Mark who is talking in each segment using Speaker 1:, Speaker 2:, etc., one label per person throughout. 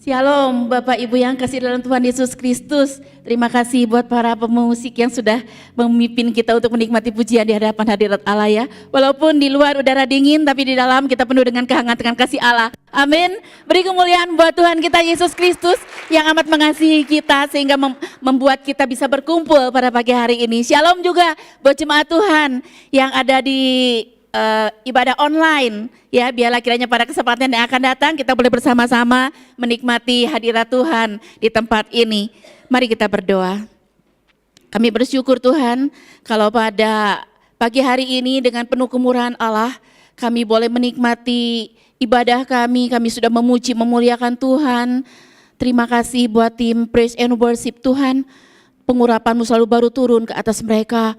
Speaker 1: Shalom Bapak Ibu yang kasih dalam Tuhan Yesus Kristus. Terima kasih buat para pemusik yang sudah memimpin kita untuk menikmati pujian di hadapan hadirat Allah ya. Walaupun di luar udara dingin tapi di dalam kita penuh dengan kehangatan kasih Allah. Amin. Beri kemuliaan buat Tuhan kita Yesus Kristus yang amat mengasihi kita sehingga membuat kita bisa berkumpul pada pagi hari ini. Shalom juga buat jemaat Tuhan yang ada di ibadah online ya, biarlah kiranya pada kesempatan yang akan datang kita boleh bersama-sama menikmati hadirat Tuhan di tempat ini. Mari kita berdoa. Kami bersyukur Tuhan kalau pada pagi hari ini dengan penuh kemurahan Allah kami boleh menikmati ibadah kami sudah memuji memuliakan Tuhan. Terima kasih buat tim Praise and Worship Tuhan, pengurapan-Mu selalu baru turun ke atas mereka.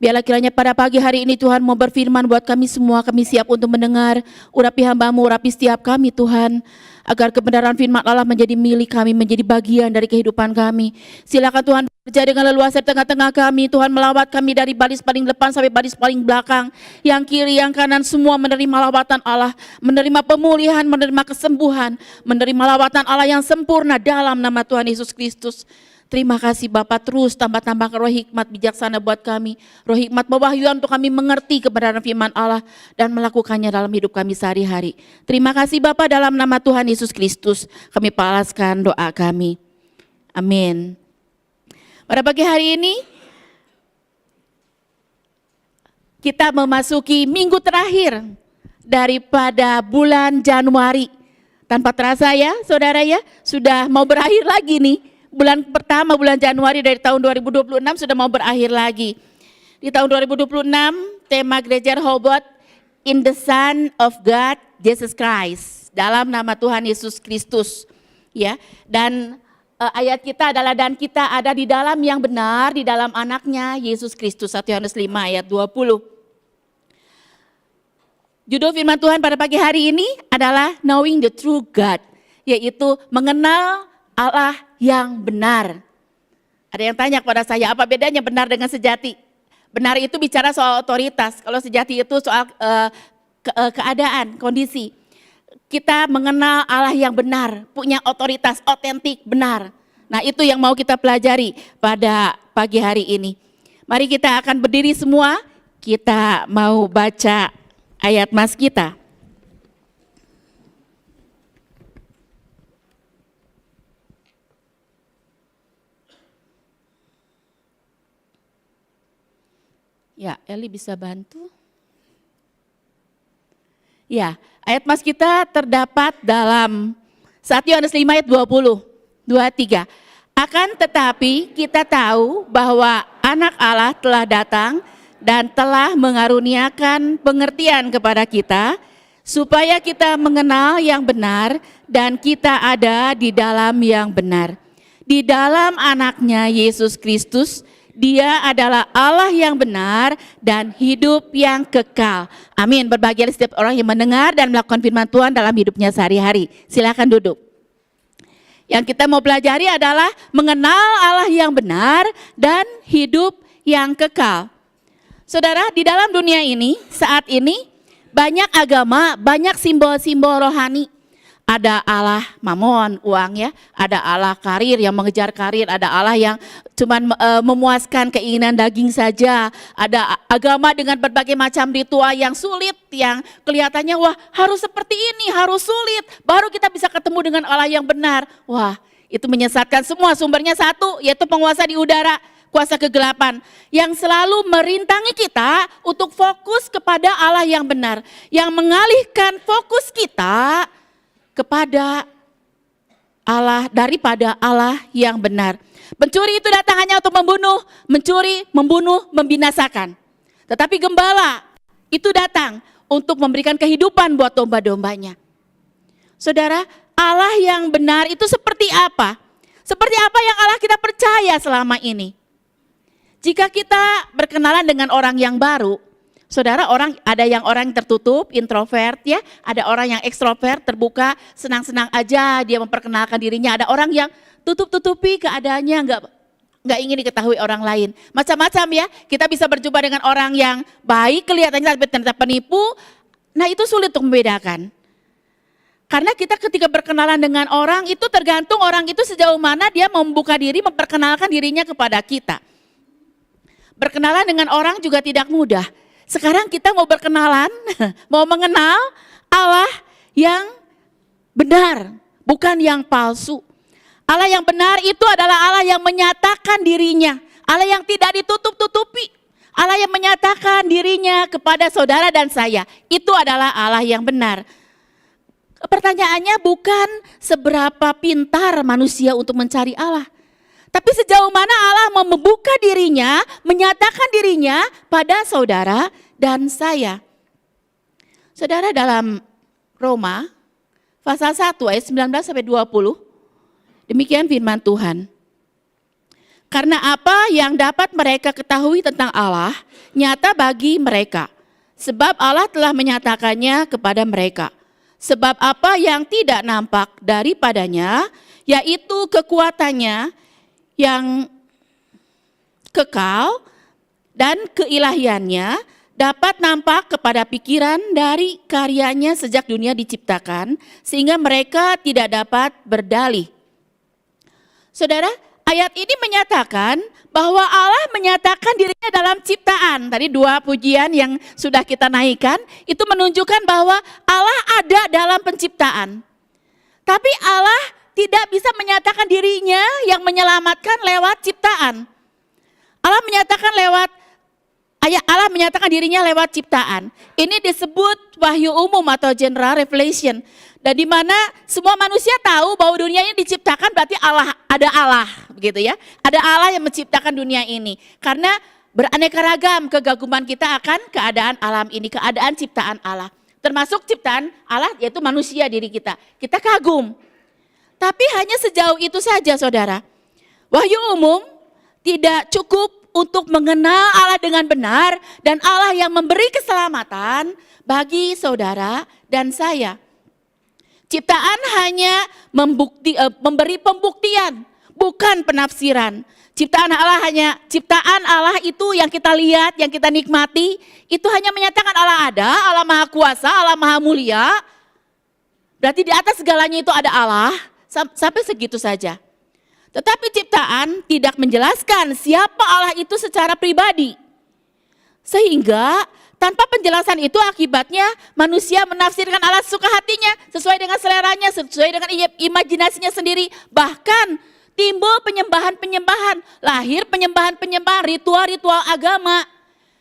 Speaker 1: Biarlah kiranya pada pagi hari ini Tuhan mau berfirman buat kami semua, kami siap untuk mendengar. Urapi hamba-Mu, urapi setiap kami Tuhan, agar kebenaran firman Allah menjadi milik kami, menjadi bagian dari kehidupan kami. Silakan Tuhan bekerja dengan leluasa di tengah-tengah kami. Tuhan melawat kami dari baris paling depan sampai baris paling belakang. Yang kiri, yang kanan semua menerima lawatan Allah, menerima pemulihan, menerima kesembuhan, menerima lawatan Allah yang sempurna dalam nama Tuhan Yesus Kristus. Terima kasih Bapak, terus tambah-tambah roh hikmat bijaksana buat kami. Roh hikmat pewahyuan untuk kami mengerti kebenaran firman Allah dan melakukannya dalam hidup kami sehari-hari. Terima kasih Bapak, dalam nama Tuhan Yesus Kristus kami palaskan doa kami. Amin. Pada pagi hari ini kita memasuki minggu terakhir daripada bulan Januari. Tanpa terasa ya saudara ya, sudah mau berakhir lagi nih. Bulan pertama, bulan Januari dari tahun 2026 sudah mau berakhir lagi. Di tahun 2026 tema gereja Rehoboth, In the Son of God, Jesus Christ. Dalam nama Tuhan Yesus Kristus. Ya, dan ayat kita adalah dan kita ada di dalam yang benar, di dalam anaknya Yesus Kristus. 1 Yohanes 5 ayat 20. Judul firman Tuhan pada pagi hari ini adalah Knowing the True God. Yaitu mengenal Allah yang benar. Ada yang tanya kepada saya, apa bedanya benar dengan sejati? Benar itu bicara soal otoritas, kalau sejati itu soal keadaan, kondisi. Kita mengenal Allah yang benar, punya otoritas, otentik, benar. Nah itu yang mau kita pelajari pada pagi hari ini. Mari kita akan berdiri semua, kita mau baca ayat mas kita. Ya, Eli bisa bantu? Ya, ayat mas kita terdapat dalam 1 Yohanes 5 ayat 20, 23. Akan tetapi kita tahu bahwa anak Allah telah datang dan telah mengaruniakan pengertian kepada kita, supaya kita mengenal yang benar dan kita ada di dalam yang benar. Di dalam anaknya Yesus Kristus, Dia adalah Allah yang benar dan hidup yang kekal. Amin. Berbahagia setiap orang yang mendengar dan melakukan firman Tuhan dalam hidupnya sehari-hari. Silakan duduk. Yang kita mau pelajari adalah mengenal Allah yang benar dan hidup yang kekal. Saudara, di dalam dunia ini, saat ini banyak agama, banyak simbol-simbol rohani. Ada Allah mamon, uang ya, ada Allah karir yang mengejar karir, ada Allah yang cuman memuaskan keinginan daging saja, ada agama dengan berbagai macam ritual yang sulit, yang kelihatannya wah harus seperti ini, harus sulit, baru kita bisa ketemu dengan Allah yang benar. Wah itu menyesatkan semua, sumbernya satu yaitu penguasa di udara, kuasa kegelapan yang selalu merintangi kita untuk fokus kepada Allah yang benar, yang mengalihkan fokus kita kepada Allah daripada Allah yang benar. Pencuri itu datang hanya untuk membunuh, mencuri, membunuh, membinasakan. Tetapi gembala itu datang untuk memberikan kehidupan buat domba-dombanya. Saudara, Allah yang benar itu seperti apa? Seperti apa yang Allah kita percaya selama ini? Jika kita berkenalan dengan orang yang baru, saudara, ada yang orang tertutup, introvert ya, ada orang yang ekstrovert, terbuka, senang-senang aja dia memperkenalkan dirinya. Ada orang yang tutup-tutupi keadaannya, nggak ingin diketahui orang lain. Macam-macam ya, kita bisa berjumpa dengan orang yang baik, kelihatannya tapi ternyata penipu. Nah itu sulit untuk membedakan. Karena kita ketika berkenalan dengan orang itu tergantung orang itu sejauh mana dia membuka diri, memperkenalkan dirinya kepada kita. Berkenalan dengan orang juga tidak mudah. Sekarang kita mau berkenalan, mau mengenal Allah yang benar, bukan yang palsu. Allah yang benar itu adalah Allah yang menyatakan dirinya, Allah yang tidak ditutup-tutupi, Allah yang menyatakan dirinya kepada saudara dan saya. Itu adalah Allah yang benar. Pertanyaannya bukan seberapa pintar manusia untuk mencari Allah, tapi sejauh mana Allah membuka dirinya, menyatakan dirinya pada saudara dan saya. Saudara, dalam Roma pasal 1 ayat 19-20, demikian firman Tuhan. Karena apa yang dapat mereka ketahui tentang Allah, nyata bagi mereka, sebab Allah telah menyatakannya kepada mereka. Sebab apa yang tidak nampak daripadanya, yaitu kekuatannya yang kekal dan keilahiannya, dapat nampak kepada pikiran dari karyanya sejak dunia diciptakan, sehingga mereka tidak dapat berdalih. Saudara, ayat ini menyatakan bahwa Allah menyatakan dirinya dalam ciptaan. Tadi 2 pujian yang sudah kita naikkan, itu menunjukkan bahwa Allah ada dalam penciptaan. Tapi Allah tidak bisa menyatakan dirinya yang menyelamatkan lewat ciptaan. Allah menyatakan dirinya lewat ciptaan. Ini disebut wahyu umum atau general revelation. Dan di mana semua manusia tahu bahwa dunia ini diciptakan berarti ada Allah, begitu ya. Ada Allah yang menciptakan dunia ini. Karena beraneka ragam kegaguman kita akan keadaan alam ini, keadaan ciptaan Allah. Termasuk ciptaan Allah yaitu manusia diri kita. Kita kagum. Tapi hanya sejauh itu saja, saudara. Wahyu umum tidak cukup untuk mengenal Allah dengan benar dan Allah yang memberi keselamatan bagi saudara dan saya. Ciptaan hanya memberi pembuktian, bukan penafsiran. Ciptaan Allah itu yang kita lihat, yang kita nikmati, itu hanya menyatakan Allah ada, Allah Maha Kuasa, Allah Maha Mulia. Berarti di atas segalanya itu ada Allah, sampai segitu saja. Tetapi ciptaan tidak menjelaskan siapa Allah itu secara pribadi. Sehingga tanpa penjelasan itu akibatnya manusia menafsirkan Allah suka hatinya, sesuai dengan seleranya, sesuai dengan imajinasinya sendiri. Bahkan timbul penyembahan-penyembahan, lahir penyembahan-penyembahan, ritual-ritual agama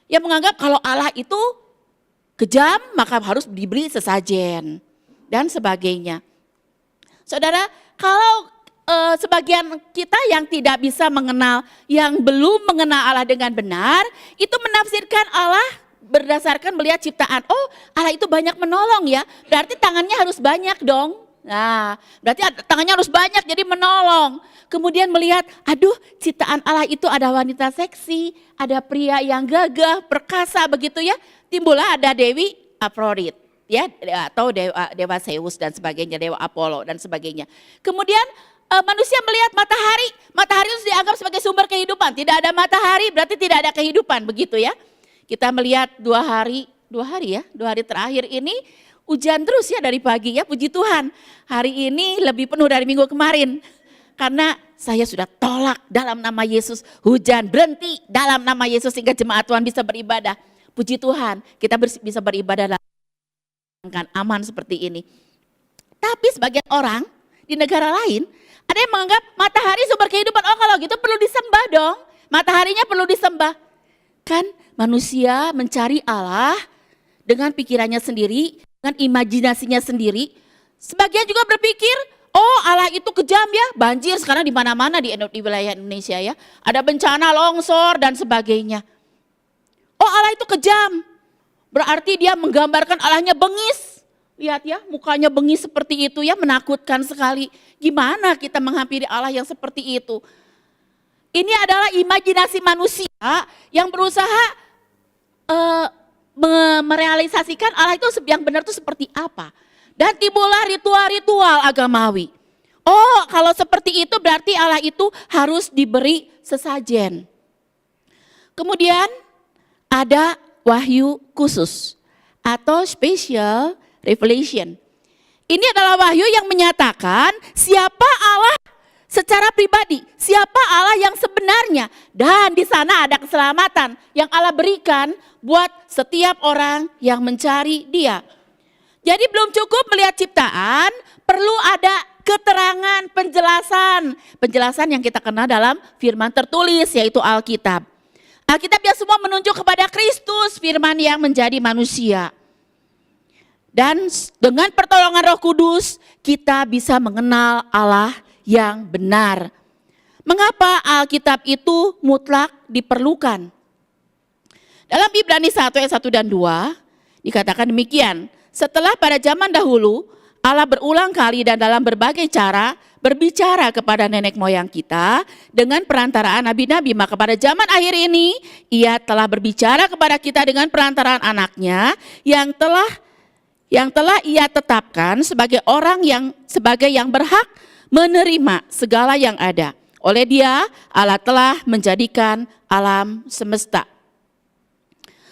Speaker 1: yang menganggap kalau Allah itu kejam maka harus diberi sesajen dan sebagainya. Saudara, kalau sebagian kita yang tidak bisa mengenal, yang belum mengenal Allah dengan benar, itu menafsirkan Allah berdasarkan melihat ciptaan. Oh, Allah itu banyak menolong ya, berarti tangannya harus banyak dong. Nah, berarti tangannya harus banyak jadi menolong. Kemudian melihat, aduh ciptaan Allah itu ada wanita seksi, ada pria yang gagah, perkasa begitu ya. Timbullah ada Dewi Afrodit ya, atau dewa Zeus dan sebagainya, dewa Apollo dan sebagainya. Kemudian manusia melihat matahari itu dianggap sebagai sumber kehidupan. Tidak ada matahari berarti tidak ada kehidupan begitu ya. Kita melihat 2 hari terakhir ini hujan terus ya dari pagi ya, puji Tuhan. Hari ini lebih penuh dari minggu kemarin. Karena saya sudah tolak dalam nama Yesus, hujan berhenti dalam nama Yesus sehingga jemaat Tuhan bisa beribadah. Puji Tuhan, kita bisa beribadah dengan aman seperti ini. Tapi sebagian orang di negara lain ada yang menganggap matahari sumber kehidupan. Oh kalau gitu perlu disembah dong, mataharinya perlu disembah. Kan manusia mencari Allah dengan pikirannya sendiri, dengan imajinasinya sendiri. Sebagian juga berpikir, oh Allah itu kejam ya, banjir sekarang di mana-mana di wilayah Indonesia ya. Ada bencana longsor dan sebagainya. Oh Allah itu kejam, berarti dia menggambarkan Allahnya bengis. Lihat ya, mukanya bengis seperti itu ya, menakutkan sekali. Gimana kita menghampiri Allah yang seperti itu? Ini adalah imajinasi manusia yang berusaha merealisasikan Allah itu yang benar itu seperti apa. Dan timbullah ritual-ritual agamawi. Oh kalau seperti itu berarti Allah itu harus diberi sesajen. Kemudian ada wahyu khusus atau special revelation. Ini adalah wahyu yang menyatakan siapa Allah secara pribadi, siapa Allah yang sebenarnya. Dan di sana ada keselamatan yang Allah berikan buat setiap orang yang mencari Dia. Jadi belum cukup melihat ciptaan, perlu ada keterangan, penjelasan yang kita kenal dalam firman tertulis, yaitu Alkitab. Alkitab yang semua menunjuk kepada Kristus, firman yang menjadi manusia. Dan dengan pertolongan Roh Kudus kita bisa mengenal Allah yang benar. Mengapa Alkitab itu mutlak diperlukan? Dalam Ibrani 1 ayat 1 dan 2 dikatakan demikian. Setelah pada zaman dahulu Allah berulang kali dan dalam berbagai cara berbicara kepada nenek moyang kita dengan perantaraan nabi-nabi, maka pada zaman akhir ini Ia telah berbicara kepada kita dengan perantaraan anaknya yang telah Ia tetapkan sebagai yang berhak menerima segala yang ada. Oleh Dia Allah telah menjadikan alam semesta.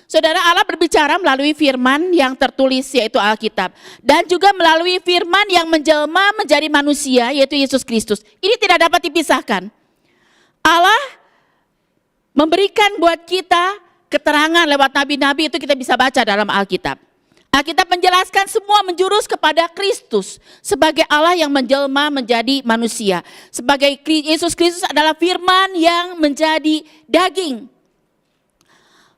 Speaker 1: Saudara, Allah berbicara melalui firman yang tertulis yaitu Alkitab, dan juga melalui firman yang menjelma menjadi manusia yaitu Yesus Kristus. Ini tidak dapat dipisahkan. Allah memberikan buat kita keterangan lewat nabi-nabi, itu kita bisa baca dalam Alkitab. Alkitab menjelaskan semua menjurus kepada Kristus sebagai Allah yang menjelma menjadi manusia. Sebagai Yesus Kristus adalah firman yang menjadi daging.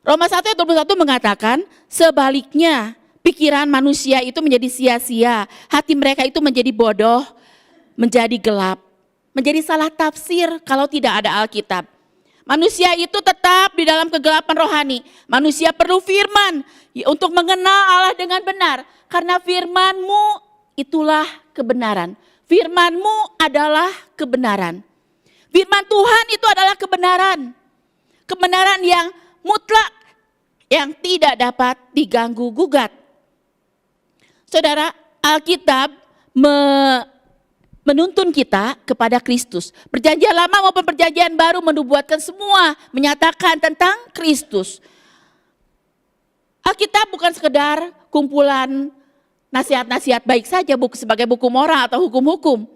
Speaker 1: Roma 1 ayat 21 mengatakan sebaliknya pikiran manusia itu menjadi sia-sia, hati mereka itu menjadi bodoh, menjadi gelap, menjadi salah tafsir kalau tidak ada Alkitab. Manusia itu tetap di dalam kegelapan rohani. Manusia perlu firman untuk mengenal Allah dengan benar. Karena firman-Mu itulah kebenaran. Firman-Mu adalah kebenaran. Firman Tuhan itu adalah kebenaran. Kebenaran yang mutlak, yang tidak dapat diganggu gugat. Saudara, Alkitab menuntun kita kepada Kristus. Perjanjian lama maupun perjanjian baru menubuatkan semua, menyatakan tentang Kristus. Alkitab bukan sekedar kumpulan nasihat-nasihat baik saja, sebagai buku moral atau hukum-hukum.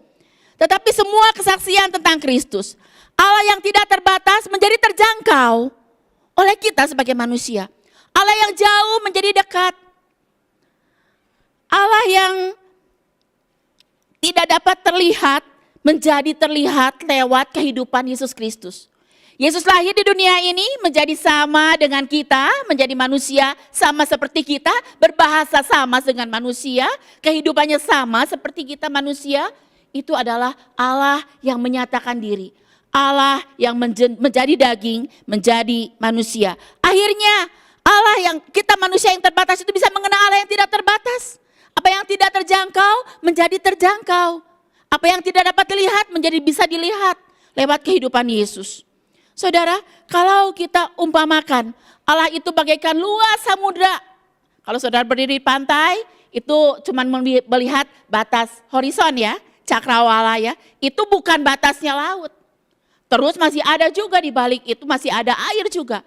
Speaker 1: Tetapi semua kesaksian tentang Kristus. Allah yang tidak terbatas menjadi terjangkau oleh kita sebagai manusia. Allah yang jauh menjadi dekat. Allah yang tidak dapat terlihat menjadi terlihat lewat kehidupan Yesus Kristus. Yesus lahir di dunia ini menjadi sama dengan kita, menjadi manusia sama seperti kita, berbahasa sama dengan manusia, kehidupannya sama seperti kita manusia. Itu adalah Allah yang menyatakan diri. Allah yang menjadi daging, menjadi manusia. Akhirnya Allah yang kita manusia yang terbatas itu bisa mengenal Allah yang tidak terbatas. Apa yang tidak terjangkau menjadi terjangkau. Apa yang tidak dapat dilihat menjadi bisa dilihat lewat kehidupan Yesus. Saudara, kalau kita umpamakan Allah itu bagaikan luas samudra. Kalau saudara berdiri di pantai, itu cuma melihat batas horizon ya, cakrawala ya. Itu bukan batasnya laut. Terus masih ada juga di balik itu, masih ada air juga.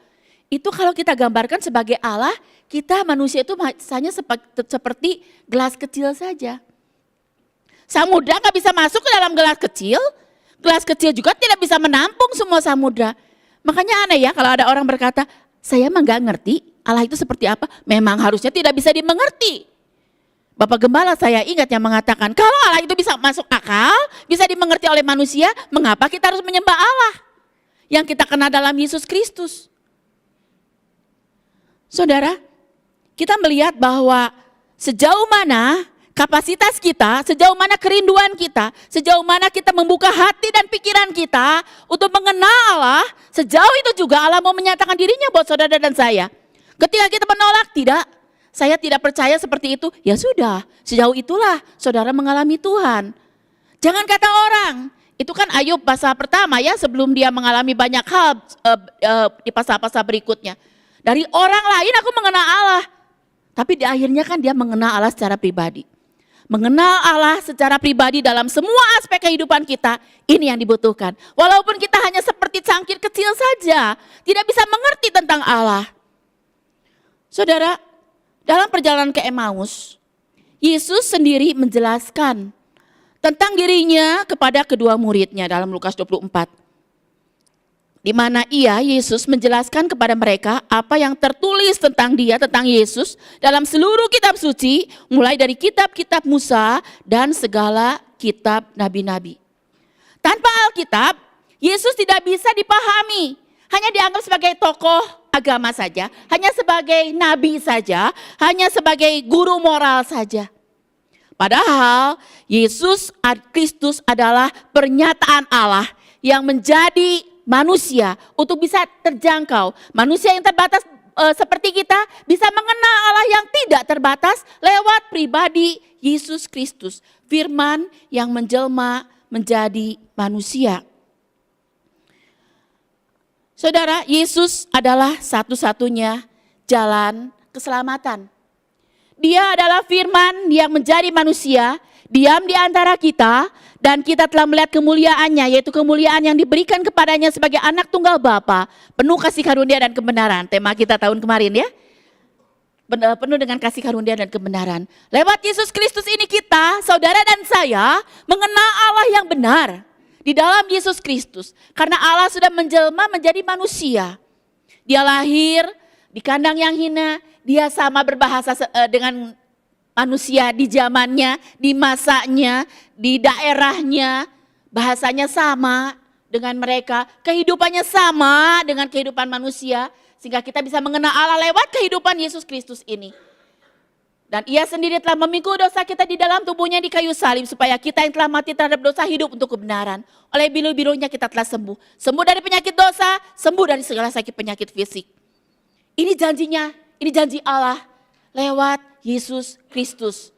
Speaker 1: Itu kalau kita gambarkan sebagai Allah, kita manusia itu hanya seperti gelas kecil saja. Samudra nggak bisa masuk ke dalam gelas kecil juga tidak bisa menampung semua samudra. Makanya aneh ya kalau ada orang berkata, saya emang nggak ngerti Allah itu seperti apa. Memang harusnya tidak bisa dimengerti. Bapak Gembala saya ingat yang mengatakan, kalau Allah itu bisa masuk akal, bisa dimengerti oleh manusia, mengapa kita harus menyembah Allah yang kita kenal dalam Yesus Kristus? Saudara, kita melihat bahwa sejauh mana kapasitas kita, sejauh mana kerinduan kita, sejauh mana kita membuka hati dan pikiran kita untuk mengenal Allah, sejauh itu juga Allah mau menyatakan dirinya buat saudara dan saya. Ketika kita menolak, tidak, saya tidak percaya seperti itu, ya sudah, sejauh itulah saudara mengalami Tuhan. Jangan kata orang, itu kan Ayub pasal pertama ya, sebelum dia mengalami banyak hal di pasal-pasal berikutnya. Dari orang lain aku mengenal Allah, tapi di akhirnya kan dia mengenal Allah secara pribadi. Mengenal Allah secara pribadi dalam semua aspek kehidupan kita, ini yang dibutuhkan. Walaupun kita hanya seperti cangkir kecil saja, tidak bisa mengerti tentang Allah. Saudara, dalam perjalanan ke Emmaus, Yesus sendiri menjelaskan tentang dirinya kepada kedua muridnya dalam Lukas 24. Di mana Yesus menjelaskan kepada mereka apa yang tertulis tentang dia, tentang Yesus dalam seluruh kitab suci, mulai dari kitab-kitab Musa dan segala kitab nabi-nabi. Tanpa Alkitab, Yesus tidak bisa dipahami, hanya dianggap sebagai tokoh agama saja, hanya sebagai nabi saja, hanya sebagai guru moral saja. Padahal Yesus Kristus adalah pernyataan Allah yang menjadi manusia untuk bisa terjangkau. Manusia yang terbatas seperti kita bisa mengenal Allah yang tidak terbatas lewat pribadi Yesus Kristus. Firman yang menjelma menjadi manusia. Saudara, Yesus adalah satu-satunya jalan keselamatan. Dia adalah firman yang menjadi manusia, diam di antara kita, dan kita telah melihat kemuliaannya, yaitu kemuliaan yang diberikan kepadanya sebagai anak tunggal Bapa, penuh kasih karunia dan kebenaran. Tema kita tahun kemarin ya, penuh dengan kasih karunia dan kebenaran. Lewat Yesus Kristus ini kita, saudara dan saya, mengenal Allah yang benar di dalam Yesus Kristus. Karena Allah sudah menjelma menjadi manusia. Dia lahir di kandang yang hina, dia sama berbahasa dengan manusia di zamannya, di masanya, di daerahnya, bahasanya sama dengan mereka, kehidupannya sama dengan kehidupan manusia, sehingga kita bisa mengenal Allah lewat kehidupan Yesus Kristus ini. Dan ia sendiri telah memikul dosa kita di dalam tubuhnya di kayu salib, supaya kita yang telah mati terhadap dosa hidup untuk kebenaran. Oleh bilu-bilunya kita telah sembuh. Sembuh dari penyakit dosa, sembuh dari segala sakit penyakit fisik. Ini janjinya, ini janji Allah lewat Yesus Kristus.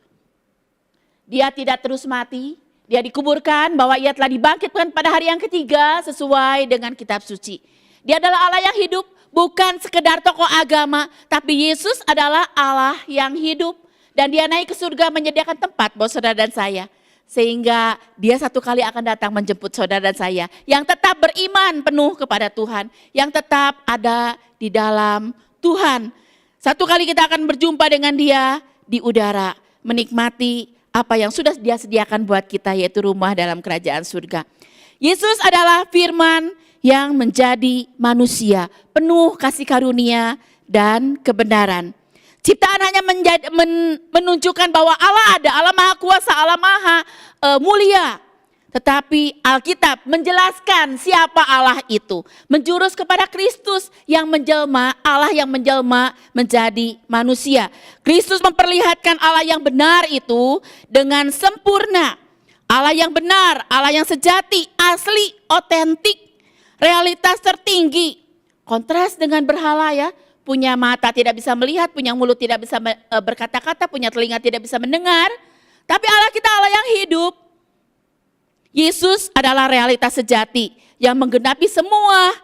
Speaker 1: Dia tidak terus mati, dia dikuburkan bahwa ia telah dibangkitkan pada hari yang ketiga sesuai dengan kitab suci. Dia adalah Allah yang hidup, bukan sekedar tokoh agama, tapi Yesus adalah Allah yang hidup. Dan dia naik ke surga menyediakan tempat buat saudara dan saya. Sehingga dia satu kali akan datang menjemput saudara dan saya yang tetap beriman penuh kepada Tuhan, yang tetap ada di dalam Tuhan. Satu kali kita akan berjumpa dengan dia di udara, menikmati apa yang sudah dia sediakan buat kita, yaitu rumah dalam kerajaan surga. Yesus adalah firman yang menjadi manusia, penuh kasih karunia dan kebenaran. Ciptaan hanya menunjukkan bahwa Allah ada, Allah Maha Kuasa, Allah Maha Mulia. Tetapi Alkitab menjelaskan siapa Allah itu. Menjurus kepada Kristus yang menjelma, Allah yang menjelma menjadi manusia. Kristus memperlihatkan Allah yang benar itu dengan sempurna. Allah yang benar, Allah yang sejati, asli, otentik, realitas tertinggi. Kontras dengan berhala ya. Punya mata tidak bisa melihat, punya mulut tidak bisa berkata-kata, punya telinga tidak bisa mendengar. Tapi Allah kita Allah yang hidup. Yesus adalah realitas sejati yang menggenapi semua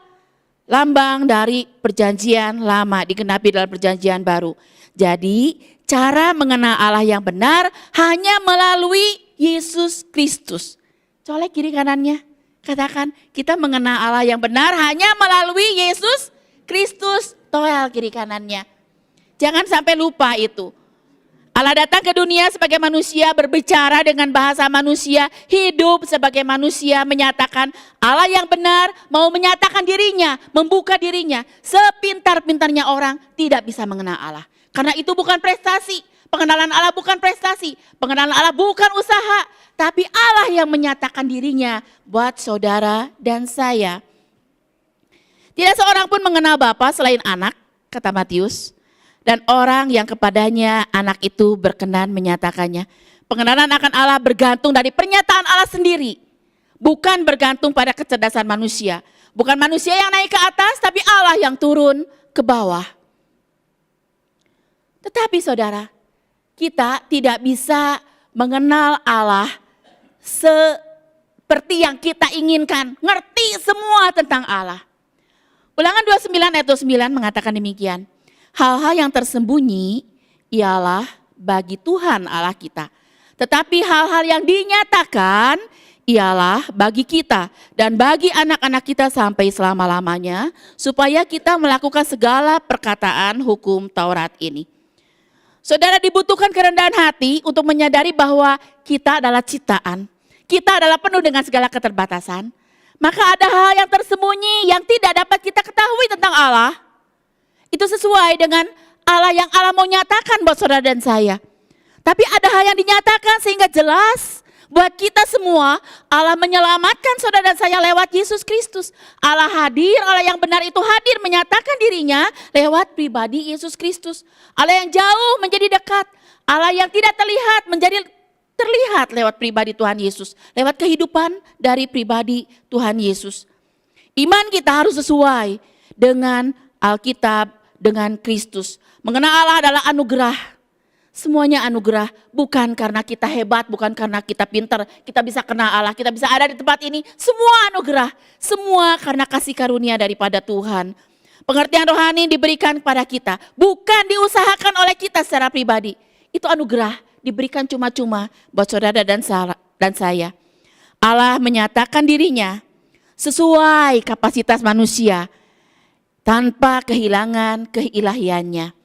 Speaker 1: lambang dari perjanjian lama, digenapi dalam perjanjian baru. Jadi cara mengenal Allah yang benar hanya melalui Yesus Kristus. Colek kiri kanannya, katakan kita mengenal Allah yang benar hanya melalui Yesus Kristus. Toel kiri kanannya. Jangan sampai lupa itu. Allah datang ke dunia sebagai manusia, berbicara dengan bahasa manusia, hidup sebagai manusia, menyatakan Allah yang benar, mau menyatakan dirinya, membuka dirinya. Sepintar-pintarnya orang tidak bisa mengenal Allah. Karena itu bukan prestasi, pengenalan Allah bukan prestasi, pengenalan Allah bukan usaha, tapi Allah yang menyatakan dirinya buat saudara dan saya. Tidak seorang pun mengenal Bapa selain anak, kata Matius. Dan orang yang kepadanya anak itu berkenan menyatakannya. Pengenalan akan Allah bergantung dari pernyataan Allah sendiri. Bukan bergantung pada kecerdasan manusia. Bukan manusia yang naik ke atas, tapi Allah yang turun ke bawah. Tetapi saudara, kita tidak bisa mengenal Allah seperti yang kita inginkan. Ngerti semua tentang Allah. Ulangan 29 ayat 29 mengatakan demikian. Hal-hal yang tersembunyi ialah bagi Tuhan Allah kita. Tetapi hal-hal yang dinyatakan ialah bagi kita dan bagi anak-anak kita sampai selama-lamanya, supaya kita melakukan segala perkataan hukum Taurat ini. Saudara, dibutuhkan kerendahan hati untuk menyadari bahwa kita adalah ciptaan. Kita adalah penuh dengan segala keterbatasan. Maka ada hal yang tersembunyi yang tidak dapat kita ketahui tentang Allah. Itu sesuai dengan Allah yang Allah mau nyatakan buat saudara dan saya. Tapi ada hal yang dinyatakan sehingga jelas buat kita semua, Allah menyelamatkan saudara dan saya lewat Yesus Kristus. Allah hadir, Allah yang benar itu hadir menyatakan dirinya lewat pribadi Yesus Kristus. Allah yang jauh menjadi dekat, Allah yang tidak terlihat menjadi terlihat lewat pribadi Tuhan Yesus, lewat kehidupan dari pribadi Tuhan Yesus. Iman kita harus sesuai dengan Alkitab, dengan Kristus. Mengenal Allah adalah anugerah. Semuanya anugerah, bukan karena kita hebat, bukan karena kita pintar, kita bisa kenal Allah, kita bisa ada di tempat ini. Semua anugerah, semua karena kasih karunia daripada Tuhan. Pengertian rohani diberikan kepada kita, bukan diusahakan oleh kita secara pribadi. Itu anugerah, diberikan cuma-cuma buat saudara dan saya. Allah menyatakan dirinya sesuai kapasitas manusia tanpa kehilangan keilahiannya.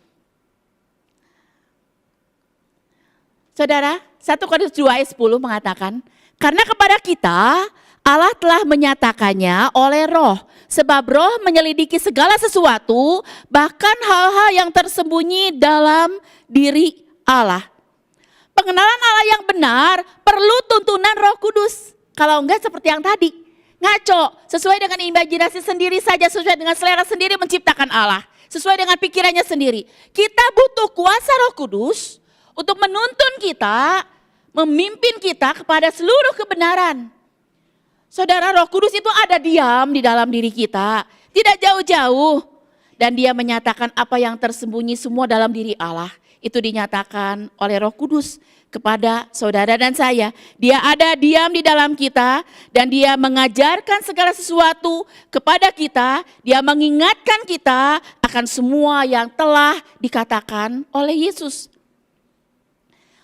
Speaker 1: Saudara, 1 Korintus 2 ayat 10 mengatakan, karena kepada kita Allah telah menyatakannya oleh Roh, sebab Roh menyelidiki segala sesuatu, bahkan hal-hal yang tersembunyi dalam diri Allah. Pengenalan Allah yang benar perlu tuntunan Roh Kudus. Kalau enggak seperti yang tadi, ngaco, sesuai dengan imajinasi sendiri saja, sesuai dengan selera sendiri menciptakan Allah, sesuai dengan pikirannya sendiri. Kita butuh kuasa Roh Kudus untuk menuntun kita, memimpin kita kepada seluruh kebenaran. Saudara, Roh Kudus itu ada diam di dalam diri kita, tidak jauh-jauh. Dan dia menyatakan apa yang tersembunyi semua dalam diri Allah. Itu dinyatakan oleh Roh Kudus kepada saudara dan saya. Dia ada diam di dalam kita dan dia mengajarkan segala sesuatu kepada kita. Dia mengingatkan kita akan semua yang telah dikatakan oleh Yesus.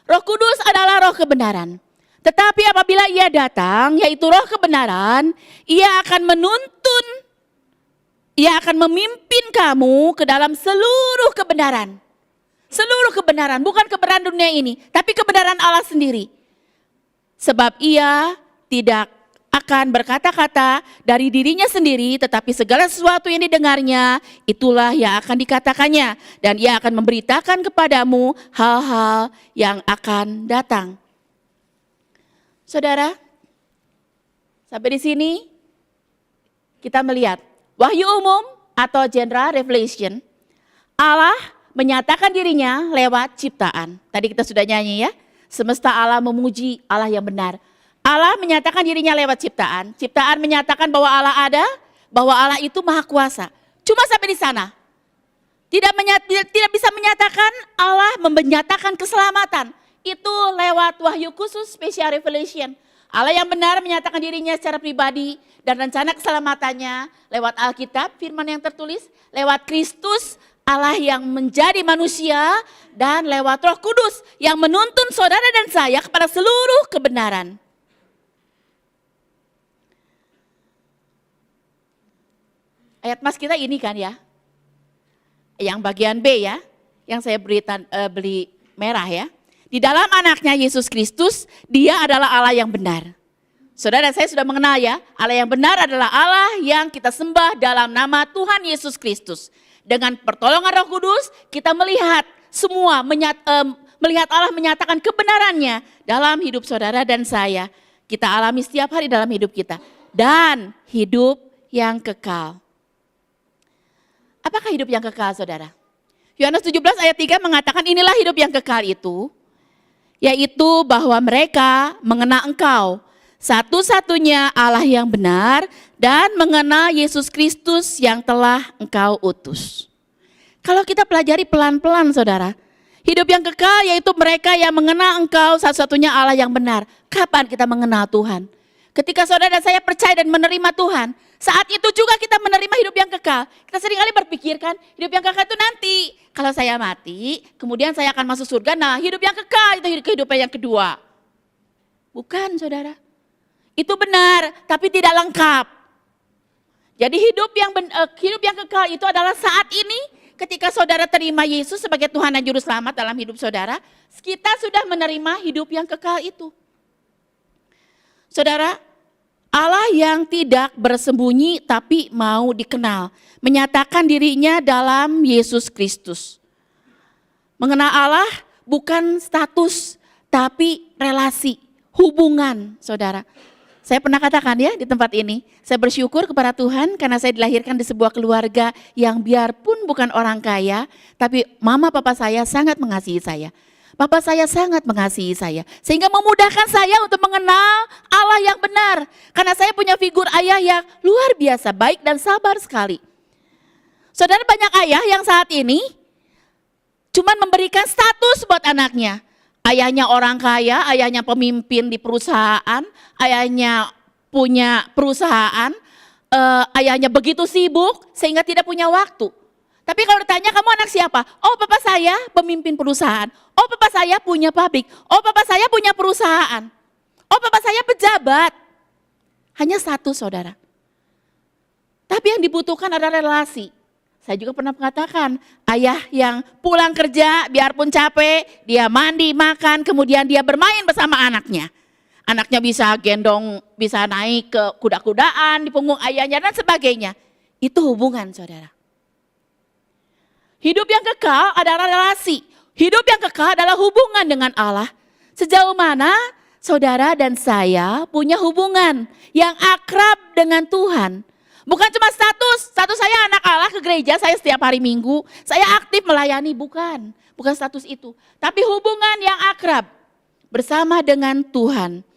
Speaker 1: Roh Kudus adalah roh kebenaran. Tetapi apabila ia datang, yaitu roh kebenaran, ia akan menuntun, ia akan memimpin kamu ke dalam seluruh kebenaran. Seluruh kebenaran, bukan kebenaran dunia ini, tapi kebenaran Allah sendiri. Sebab ia tidak akan berkata-kata dari dirinya sendiri, tetapi segala sesuatu yang didengarnya, itulah yang akan dikatakannya. Dan ia akan memberitakan kepadamu hal-hal yang akan datang. Saudara, sampai di sini kita melihat wahyu umum atau general revelation. Allah menyatakan dirinya lewat ciptaan. Tadi kita sudah nyanyi ya. Semesta Allah memuji Allah yang benar. Allah menyatakan dirinya lewat ciptaan. Ciptaan menyatakan bahwa Allah ada, bahwa Allah itu maha kuasa. Cuma sampai di sana. Tidak bisa menyatakan Allah menyatakan keselamatan. Itu lewat wahyu khusus special revelation. Allah yang benar menyatakan dirinya secara pribadi dan rencana keselamatannya lewat Alkitab, firman yang tertulis, lewat Kristus, Allah yang menjadi manusia, dan lewat Roh Kudus yang menuntun saudara dan saya kepada seluruh kebenaran. Ayat mas kita ini kan ya, yang bagian B ya, yang saya beli merah ya. Di dalam anaknya Yesus Kristus, dia adalah Allah yang benar. Saudara dan saya sudah mengenal ya, Allah yang benar adalah Allah yang kita sembah dalam nama Tuhan Yesus Kristus. Dengan pertolongan Roh Kudus, kita melihat semua, melihat Allah menyatakan kebenarannya dalam hidup saudara dan saya. Kita alami setiap hari dalam hidup kita. Dan hidup yang kekal. Apakah hidup yang kekal, saudara? Yohanes 17 ayat 3 mengatakan inilah hidup yang kekal itu, yaitu bahwa mereka mengenal Engkau, satu-satunya Allah yang benar, dan mengenal Yesus Kristus yang telah Engkau utus. Kalau kita pelajari pelan-pelan, saudara, hidup yang kekal yaitu mereka yang mengenal Engkau, satu-satunya Allah yang benar. Kapan kita mengenal Tuhan? Ketika saudara dan saya percaya dan menerima Tuhan, saat itu juga kita menerima hidup yang kekal. Kita seringkali berpikirkan hidup yang kekal itu nanti. Kalau saya mati, kemudian saya akan masuk surga. Nah, hidup yang kekal itu kehidupan yang kedua. Bukan, saudara. Itu benar, tapi tidak lengkap. Jadi hidup yang kekal itu adalah saat ini ketika saudara terima Yesus sebagai Tuhan dan Juru Selamat dalam hidup saudara, kita sudah menerima hidup yang kekal itu. Saudara, Allah yang tidak bersembunyi tapi mau dikenal, menyatakan dirinya dalam Yesus Kristus. Mengenal Allah bukan status, tapi relasi, hubungan, saudara. Saya pernah katakan ya di tempat ini, saya bersyukur kepada Tuhan karena saya dilahirkan di sebuah keluarga yang biarpun bukan orang kaya, tapi mama papa saya sangat mengasihi saya. Papa saya sangat mengasihi saya, sehingga memudahkan saya untuk mengenal Allah yang benar. Karena saya punya figur ayah yang luar biasa, baik dan sabar sekali. Saudara, banyak ayah yang saat ini cuma memberikan status buat anaknya. Ayahnya orang kaya, ayahnya pemimpin di perusahaan, ayahnya punya perusahaan, ayahnya begitu sibuk sehingga tidak punya waktu. Tapi kalau ditanya kamu anak siapa? Oh papa saya pemimpin perusahaan, oh papa saya punya pabrik, oh papa saya punya perusahaan, oh papa saya pejabat. Hanya satu saudara. Tapi yang dibutuhkan adalah relasi. Saya juga pernah mengatakan, ayah yang pulang kerja biarpun capek, dia mandi, makan, kemudian dia bermain bersama anaknya. Anaknya bisa gendong, bisa naik ke kuda-kudaan di punggung ayahnya dan sebagainya. Itu hubungan saudara. Hidup yang kekal adalah relasi. Hidup yang kekal adalah hubungan dengan Allah. Sejauh mana saudara dan saya punya hubungan yang akrab dengan Tuhan. Bukan cuma status saya anak Allah ke gereja, saya setiap hari Minggu, saya aktif melayani, bukan status itu. Tapi hubungan yang akrab bersama dengan Tuhan.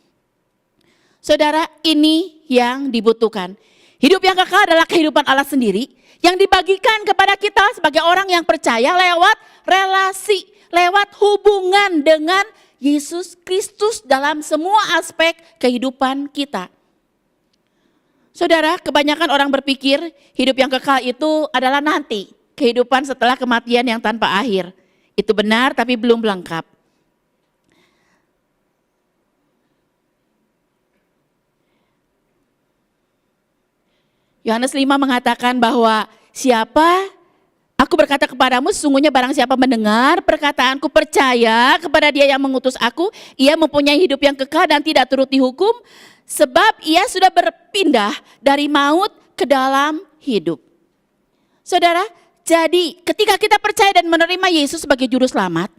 Speaker 1: Saudara, ini yang dibutuhkan. Hidup yang kekal adalah kehidupan Allah sendiri yang dibagikan kepada kita sebagai orang yang percaya lewat relasi, lewat hubungan dengan Yesus Kristus dalam semua aspek kehidupan kita. Saudara, kebanyakan orang berpikir hidup yang kekal itu adalah nanti, kehidupan setelah kematian yang tanpa akhir. Itu benar tapi belum lengkap. Yohanes 5 mengatakan bahwa aku berkata kepadamu sesungguhnya barang siapa mendengar perkataanku percaya kepada dia yang mengutus aku, ia mempunyai hidup yang kekal dan tidak turut dihukum. Sebab ia sudah berpindah dari maut ke dalam hidup. Saudara, jadi ketika kita percaya dan menerima Yesus sebagai Juru Selamat,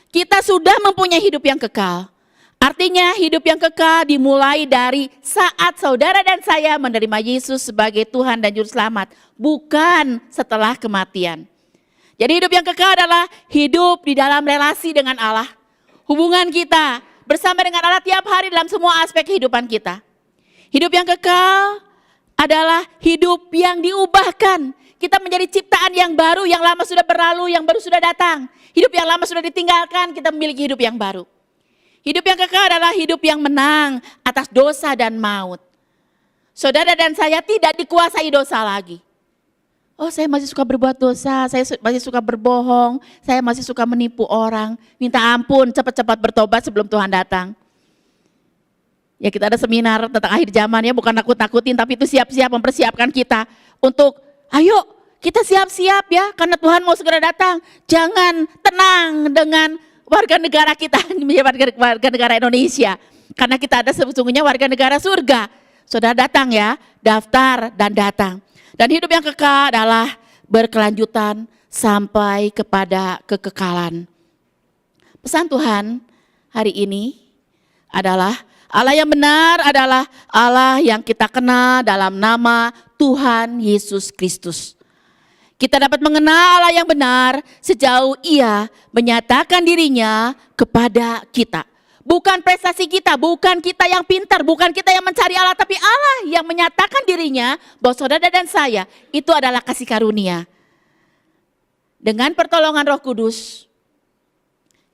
Speaker 1: kita sudah mempunyai hidup yang kekal. Artinya hidup yang kekal dimulai dari saat saudara dan saya menerima Yesus sebagai Tuhan dan Juru Selamat, bukan setelah kematian. Jadi hidup yang kekal adalah hidup di dalam relasi dengan Allah. Hubungan kita bersama dengan Allah tiap hari dalam semua aspek kehidupan kita. Hidup yang kekal adalah hidup yang diubahkan. Kita menjadi ciptaan yang baru, yang lama sudah berlalu, yang baru sudah datang. Hidup yang lama sudah ditinggalkan, kita memiliki hidup yang baru. Hidup yang kekal adalah hidup yang menang atas dosa dan maut. Saudara dan saya tidak dikuasai dosa lagi. Oh, saya masih suka berbuat dosa, saya masih suka berbohong, saya masih suka menipu orang. Minta ampun, cepat-cepat bertobat sebelum Tuhan datang. Ya, kita ada seminar tentang akhir zaman ya, bukan nakut-nakutin, tapi itu siap-siap mempersiapkan kita untuk ayo kita siap-siap ya, karena Tuhan mau segera datang. Jangan tenang dengan warga negara kita, warga negara Indonesia. Karena kita ada sesungguhnya warga negara surga. Saudara datang ya, daftar dan datang. Dan hidup yang kekal adalah berkelanjutan sampai kepada kekekalan. Pesan Tuhan hari ini adalah Allah yang benar adalah Allah yang kita kenal dalam nama Tuhan Yesus Kristus. Kita dapat mengenal Allah yang benar sejauh Ia menyatakan dirinya kepada kita. Bukan prestasi kita, bukan kita yang pintar, bukan kita yang mencari Allah, tapi Allah yang menyatakan dirinya bahwa saudara dan saya itu adalah kasih karunia. Dengan pertolongan Roh Kudus,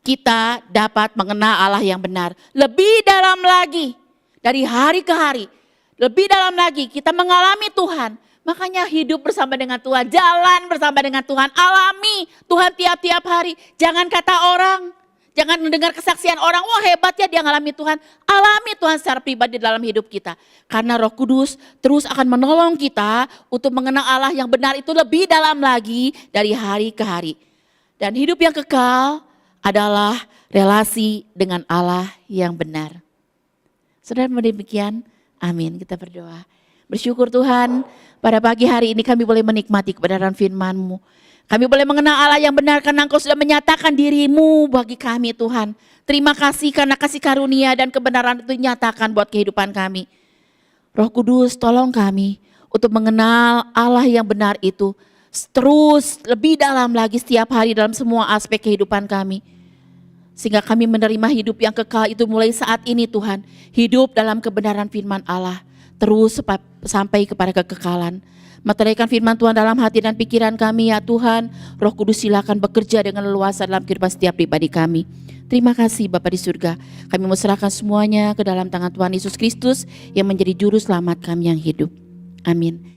Speaker 1: kita dapat mengenal Allah yang benar. Lebih dalam lagi, dari hari ke hari, lebih dalam lagi kita mengalami Tuhan. Makanya hidup bersama dengan Tuhan, jalan bersama dengan Tuhan, alami Tuhan tiap-tiap hari. Jangan kata orang, Jangan mendengar kesaksian orang, wah hebat ya dia ngalami Tuhan. Alami Tuhan secara pribadi dalam hidup kita. Karena Roh Kudus terus akan menolong kita untuk mengenal Allah yang benar itu lebih dalam lagi dari hari ke hari. Dan hidup yang kekal adalah relasi dengan Allah yang benar. Saudara demikian, amin. Kita berdoa. Bersyukur Tuhan, pada pagi hari ini kami boleh menikmati kebenaran firman-Mu. Kami boleh mengenal Allah yang benar karena Engkau sudah menyatakan diri-Mu bagi kami Tuhan. Terima kasih karena kasih karunia dan kebenaran itu dinyatakan buat kehidupan kami. Roh Kudus tolong kami untuk mengenal Allah yang benar itu. Terus lebih dalam lagi setiap hari dalam semua aspek kehidupan kami. Sehingga kami menerima hidup yang kekal itu mulai saat ini Tuhan. Hidup dalam kebenaran firman Allah. Terus sampai kepada kekekalan. Meteraikan firman Tuhan dalam hati dan pikiran kami ya Tuhan. Roh Kudus silakan bekerja dengan leluasa dalam kehidupan setiap pribadi kami. Terima kasih Bapa di surga. Kami mau serahkan semuanya ke dalam tangan Tuhan Yesus Kristus yang menjadi juru selamat kami yang hidup. Amin.